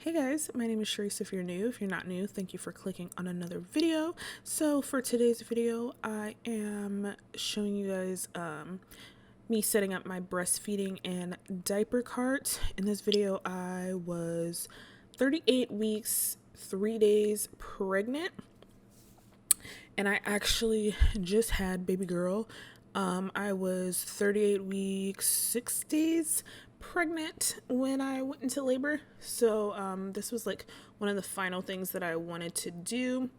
Hey guys, my name is Sharice if you're new. If you're not new, thank you for clicking on another video. So for today's video, I am showing you guys me setting up my breastfeeding and diaper cart. In this video, I was 38 weeks, 3 days pregnant, and I actually just had baby girl. I was 38 weeks, 6 days pregnant when I went into labor. So this was like one of the final things that I wanted to do.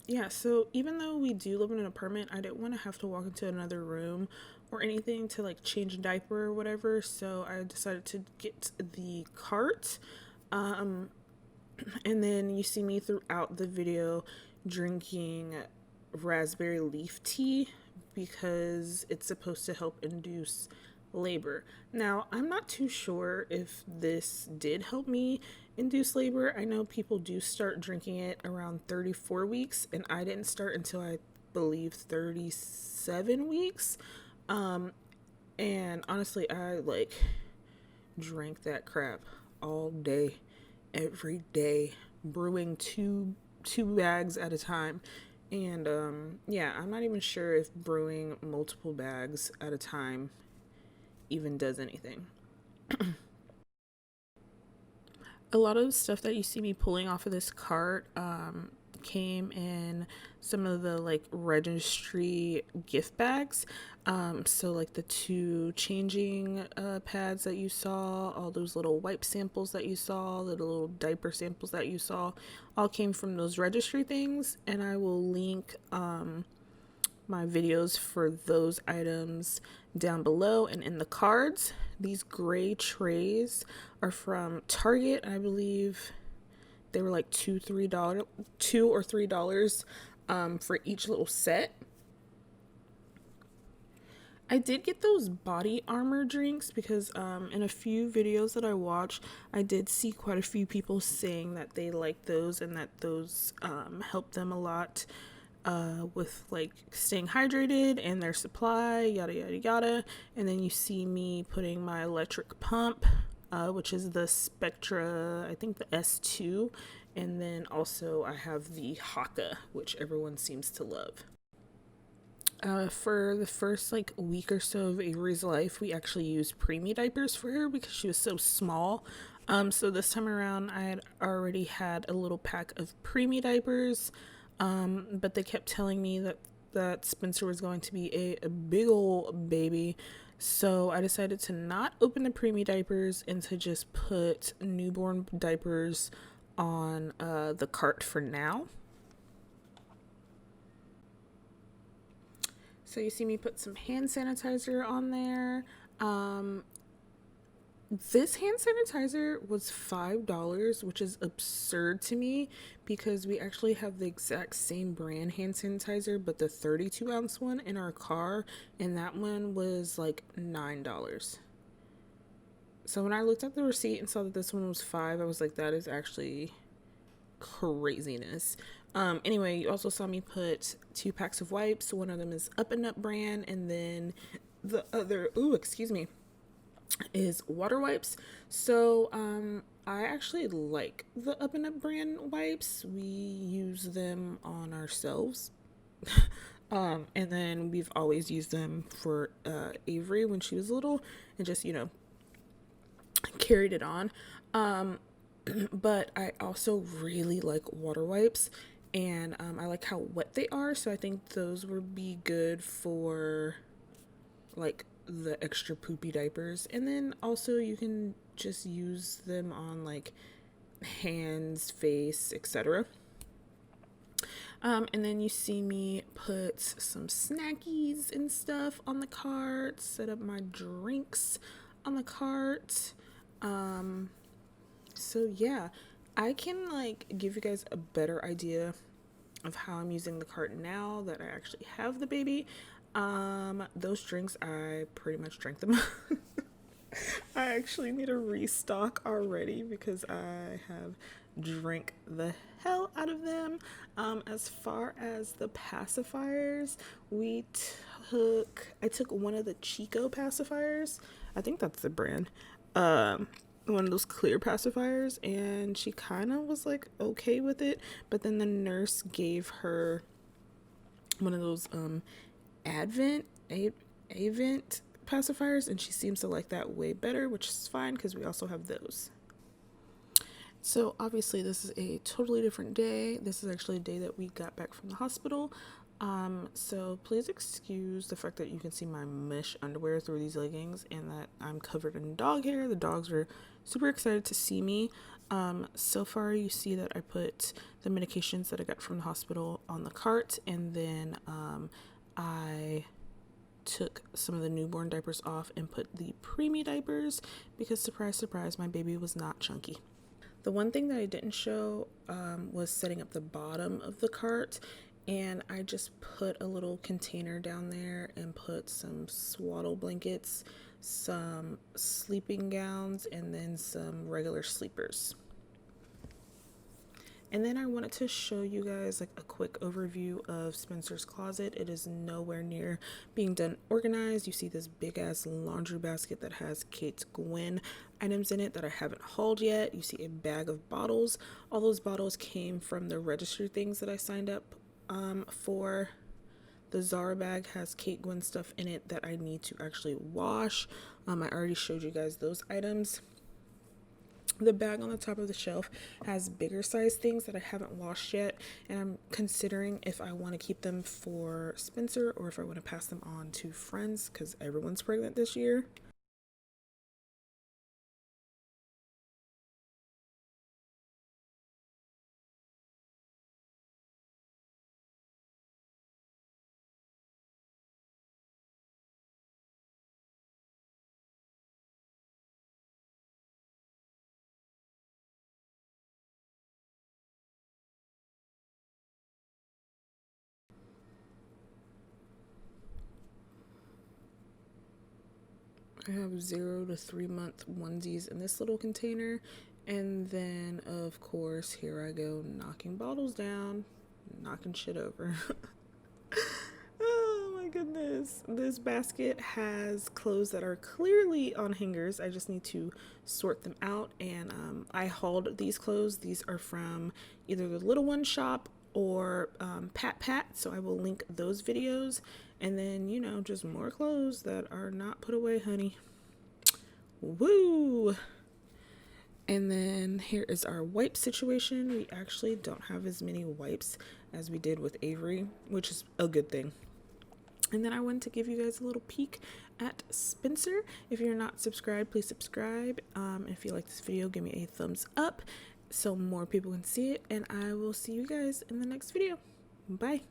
Yeah, so even though we do live in an apartment, I didn't want to have to walk into another room or anything to like change a diaper or whatever. So I decided to get the cart. And then you see me throughout the video drinking raspberry leaf tea because it's supposed to help induce labor. Now, I'm not too sure if this did help me induce labor. I know people do start drinking it around 34 weeks, and I didn't start until I believe 37 weeks. And honestly, I like drank that crap all day, every day, brewing two bags at a time. And yeah, I'm not even sure if brewing multiple bags at a time even does anything. A lot of the stuff that you see me pulling off of this cart came in some of the like registry gift bags. So like the 2 changing pads that you saw, all those little wipe samples that you saw, the little diaper samples that you saw, all came from those registry things. And I will link my videos for those items down below and in the cards. These gray trays are from Target. I believe they were like $2 or $3 for each little set. I did get those body armor drinks because in a few videos that I watched, I did see quite a few people saying that they like those and that those help them a lot with like staying hydrated and their supply, yada yada yada. And then you see me putting my electric pump, which is the Spectra, I think the S2, and then also I have the Haka, which everyone seems to love. For the first like week or so of Avery's life, we actually used preemie diapers for her because she was so small. So this time around, I had already had a little pack of preemie diapers, but they kept telling me that Spencer was going to be a big old baby. So I decided to not open the preemie diapers and to just put newborn diapers on the cart for now. So you see me put some hand sanitizer on there. This hand sanitizer was $5, which is absurd to me because we actually have the exact same brand hand sanitizer, but the 32-ounce one in our car, and that one was like $9. So when I looked at the receipt and saw that this one was $5, I was like, that is actually craziness. Anyway, you also saw me put 2 packs of wipes. One of them is Up and Up brand, and then the other, is water wipes. So I actually like the Up and Up brand wipes. We use them on ourselves. And then we've always used them for Avery when she was little and just, carried it on. But I also really like water wipes, and I like how wet they are, so I think those would be good for like the extra poopy diapers. And then also you can just use them on like hands, face, etc. And then you see me put some snackies and stuff on the cart, set up my drinks on the cart. So yeah, I can like give you guys a better idea of how I'm using the cart now that I actually have the baby. Those drinks, I pretty much drank them. I actually need a restock already because I have drank the hell out of them. As far as the pacifiers, we took one of the Chico pacifiers. I think that's the brand. One of those clear pacifiers, and she kind of was like okay with it, but then the nurse gave her one of those Avent pacifiers, and she seems to like that way better, which is fine because we also have those. So obviously this is a totally different day. This is actually a day that we got back from the hospital. So please excuse the fact that you can see my mesh underwear through these leggings and that I'm covered in dog hair. The dogs were super excited to see me. So far you see that I put the medications that I got from the hospital on the cart, and then I took some of the newborn diapers off and put the preemie diapers because surprise, surprise, my baby was not chunky. The one thing that I didn't show was setting up the bottom of the cart, and I just put a little container down there and put some swaddle blankets, some sleeping gowns, and then some regular sleepers. And then I wanted to show you guys like a quick overview of Spencer's closet. It is nowhere near being done organized. You see this big ass laundry basket that has Kate's Gwen items in it that I haven't hauled yet. You see a bag of bottles. All those bottles came from the registry things that I signed up for. The Zara bag has Kate Gwen stuff in it that I need to actually wash. I already showed you guys those items. The bag on the top of the shelf has bigger size things that I haven't washed yet, and I'm considering if I want to keep them for Spencer or if I want to pass them on to friends because everyone's pregnant this year. I have 0 to 3 month onesies in this little container, and then of course here I go knocking bottles down, knocking shit over. Oh my goodness. This basket has clothes that are clearly on hangers. I just need to sort them out, and I hauled these clothes. These are from either the Little One shop or PATPAT, so I will link those videos. And then, you know, just more clothes that are not put away, honey. Woo! And then here is our wipe situation. We actually don't have as many wipes as we did with Avery, which is a good thing. And then I wanted to give you guys a little peek at Spencer. If you're not subscribed, please subscribe. If you like this video, give me a thumbs up so more people can see it. And I will see you guys in the next video. Bye.